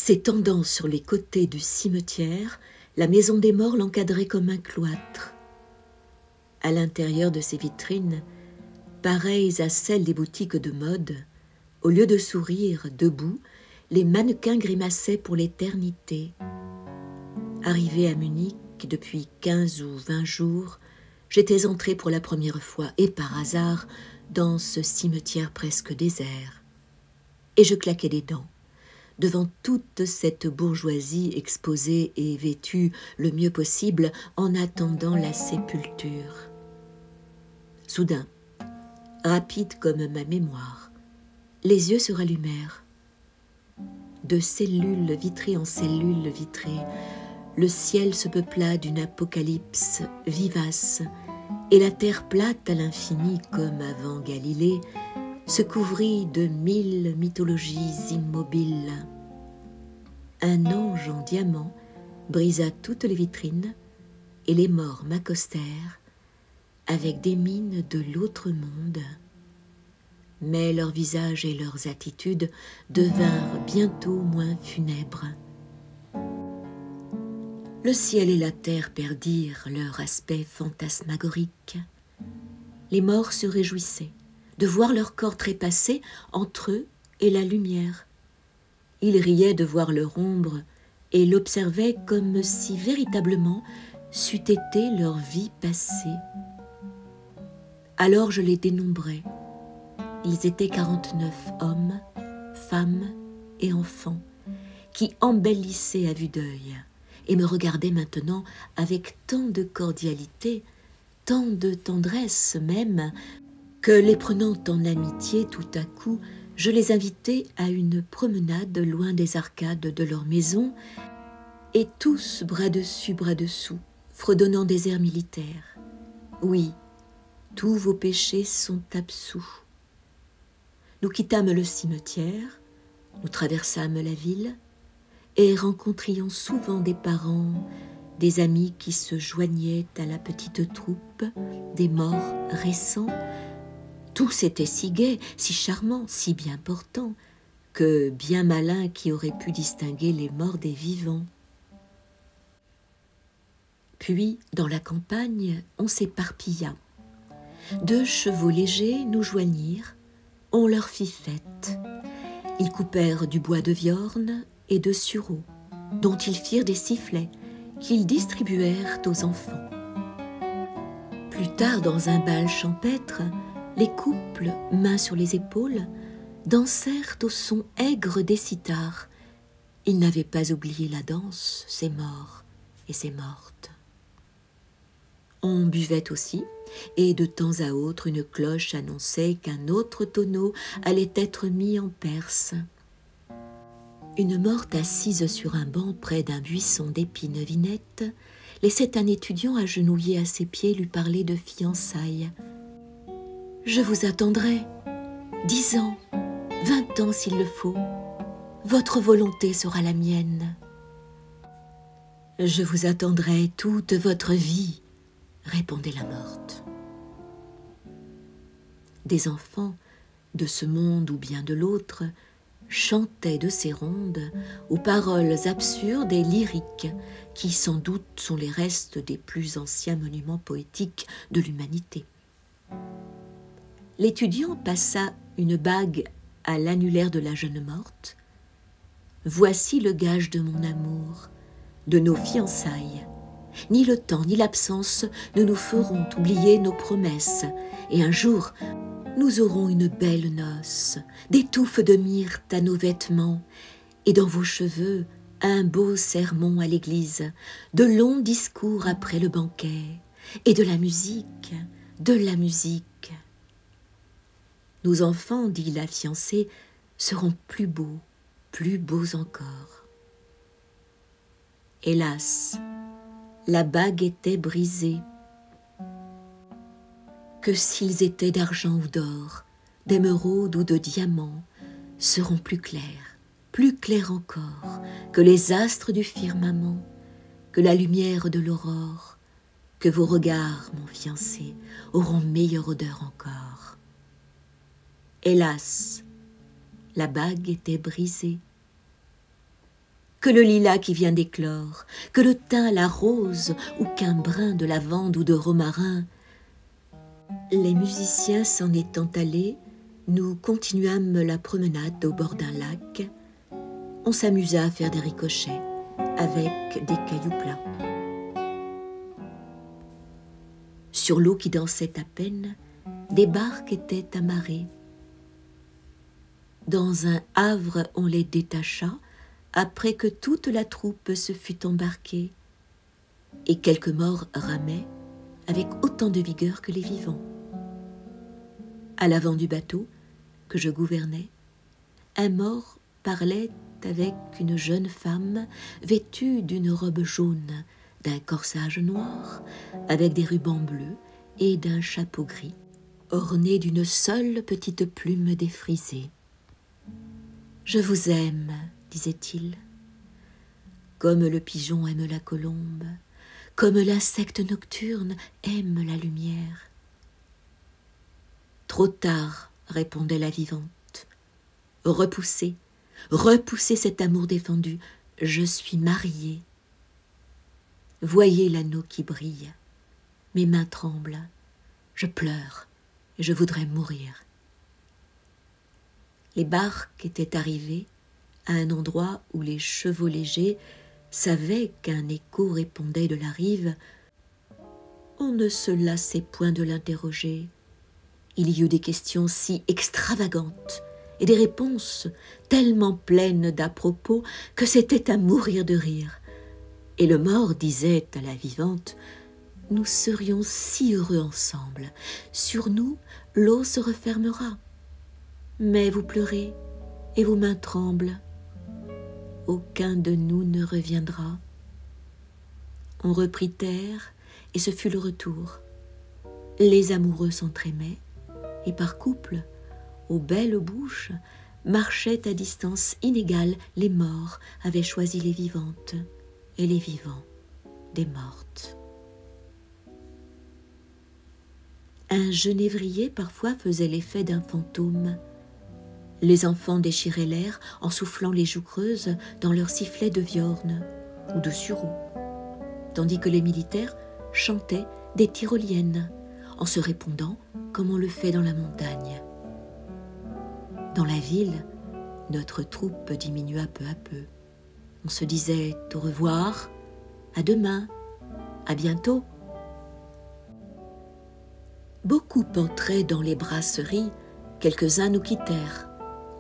S'étendant sur les côtés du cimetière, la maison des morts l'encadrait comme un cloître. À l'intérieur de ces vitrines, pareilles à celles des boutiques de mode, au lieu de sourire, debout, les mannequins grimaçaient pour l'éternité. Arrivée à Munich depuis 15 ou 20 jours, j'étais entrée pour la première fois, et par hasard, dans ce cimetière presque désert. Et je claquais des dents devant toute cette bourgeoisie exposée et vêtue le mieux possible en attendant la sépulture. Soudain, rapide comme ma mémoire, les yeux se rallumèrent. De cellule vitrée en cellule vitrée, le ciel se peupla d'une apocalypse vivace, et la terre plate à l'infini comme avant Galilée se couvrit de 1000 mythologies immobiles. Un ange en diamant brisa toutes les vitrines, et les morts m'accostèrent avec des mines de l'autre monde. Mais leurs visages et leurs attitudes devinrent bientôt moins funèbres. Le ciel et la terre perdirent leur aspect fantasmagorique. Les morts se réjouissaient de voir leur corps trépasser entre eux et la lumière. Ils riaient de voir leur ombre et l'observaient comme si véritablement c'eût été leur vie passée. Alors je les dénombrai. Ils étaient 49 hommes, femmes et enfants qui embellissaient à vue d'œil et me regardaient maintenant avec tant de cordialité, tant de tendresse même, que les prenant en amitié tout à coup, je les invitai à une promenade loin des arcades de leur maison, et tous bras dessus, bras dessous, fredonnant des airs militaires. Oui, tous vos péchés sont absous. Nous quittâmes le cimetière, nous traversâmes la ville, et rencontrions souvent des parents, des amis qui se joignaient à la petite troupe, des morts récents. Tous étaient si gais, si charmants, si bien portants, que bien malin qui aurait pu distinguer les morts des vivants. Puis, dans la campagne, on s'éparpilla. 2 chevaux légers nous joignirent, on leur fit fête. Ils coupèrent du bois de viorne et de sureau, dont ils firent des sifflets, qu'ils distribuèrent aux enfants. Plus tard, dans un bal champêtre, les couples, mains sur les épaules, dansèrent au son aigre des cithars. Ils n'avaient pas oublié la danse, ces morts et ces mortes. On buvait aussi, et de temps à autre une cloche annonçait qu'un autre tonneau allait être mis en Perse. Une morte assise sur un banc près d'un buisson d'épines vinettes laissait un étudiant agenouillé à ses pieds lui parler de fiançailles. « Je vous attendrai, 10 ans, 20 ans s'il le faut. Votre volonté sera la mienne. »« Je vous attendrai toute votre vie, » répondait la morte. Des enfants, de ce monde ou bien de l'autre, chantaient de ces rondes aux paroles absurdes et lyriques qui sans doute sont les restes des plus anciens monuments poétiques de l'humanité. L'étudiant passa une bague à l'annulaire de la jeune morte. « Voici le gage de mon amour, de nos fiançailles. Ni le temps ni l'absence ne nous feront oublier nos promesses, et un jour, nous aurons une belle noce, des touffes de myrte à nos vêtements, et dans vos cheveux, un beau sermon à l'église, de longs discours après le banquet, et de la musique, de la musique. Nos enfants, dit la fiancée, seront plus beaux encore. » Hélas, la bague était brisée. Que s'ils étaient d'argent ou d'or, d'émeraude ou de diamant, seront plus clairs encore que les astres du firmament, que la lumière de l'aurore, que vos regards, mon fiancé, auront meilleure odeur encore. Hélas, la bague était brisée. que le lilas qui vient d'éclore, que le thym, la rose, ou qu'un brin de lavande ou de romarin. Les musiciens s'en étant allés, nous continuâmes la promenade au bord d'un lac. On s'amusa à faire des ricochets avec des cailloux plats. Sur l'eau qui dansait à peine, des barques étaient amarrées. Dans un havre, on les détacha, après que toute la troupe se fut embarquée, et quelques morts ramaient avec autant de vigueur que les vivants. À l'avant du bateau que je gouvernais, un mort parlait avec une jeune femme vêtue d'une robe jaune, d'un corsage noir, avec des rubans bleus et d'un chapeau gris, orné d'une seule petite plume défrisée. « Je vous aime, disait-il, comme le pigeon aime la colombe, comme l'insecte nocturne aime la lumière. » Trop tard, répondait la vivante. Repoussez, repoussez cet amour défendu, je suis mariée. Voyez l'anneau qui brille, mes mains tremblent, je pleure et je voudrais mourir. Les barques étaient arrivées à un endroit où les chevaux légers savaient qu'un écho répondait de la rive. On ne se lassait point de l'interroger. Il y eut des questions si extravagantes et des réponses tellement pleines d'à-propos que c'était à mourir de rire. Et le mort disait à la vivante « Nous serions si heureux ensemble. Sur nous, l'eau se refermera. Mais vous pleurez et vos mains tremblent. Aucun de nous ne reviendra. » On reprit terre et ce fut le retour. Les amoureux s'entraimaient et par couple, aux belles bouches, marchaient à distance inégale les morts avaient choisi les vivantes et les vivants des mortes. Un genévrier parfois faisait l'effet d'un fantôme. Les enfants déchiraient l'air en soufflant les joues creuses dans leurs sifflets de viorne ou de sureau, tandis que les militaires chantaient des tyroliennes en se répondant comme on le fait dans la montagne. Dans la ville, notre troupe diminua peu à peu. On se disait au revoir, à demain, à bientôt. Beaucoup entraient dans les brasseries, quelques-uns nous quittèrent,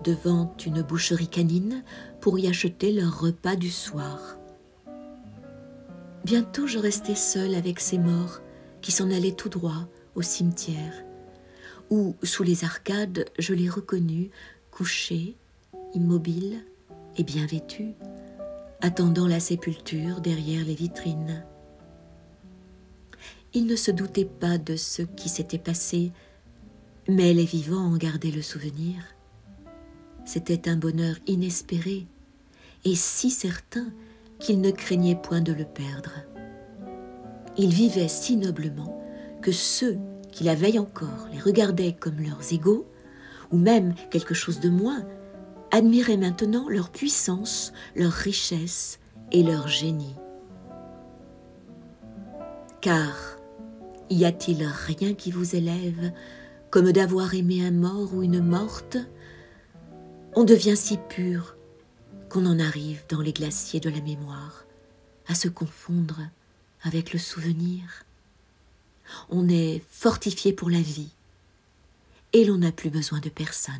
devant une boucherie canine pour y acheter leur repas du soir. Bientôt je restai seule avec ces morts qui s'en allaient tout droit au cimetière, où, sous les arcades, je les reconnus, couchés, immobiles et bien vêtus, attendant la sépulture derrière les vitrines. Ils ne se doutaient pas de ce qui s'était passé, mais les vivants en gardaient le souvenir. C'était un bonheur inespéré et si certain qu'ils ne craignaient point de le perdre. Ils vivaient si noblement que ceux qui la veille encore les regardaient comme leurs égaux, ou même quelque chose de moins, admiraient maintenant leur puissance, leur richesse et leur génie. Car y a-t-il rien qui vous élève comme d'avoir aimé un mort ou une morte? On devient si pur qu'on en arrive dans les glaciers de la mémoire à se confondre avec le souvenir. On est fortifié pour la vie et l'on n'a plus besoin de personne.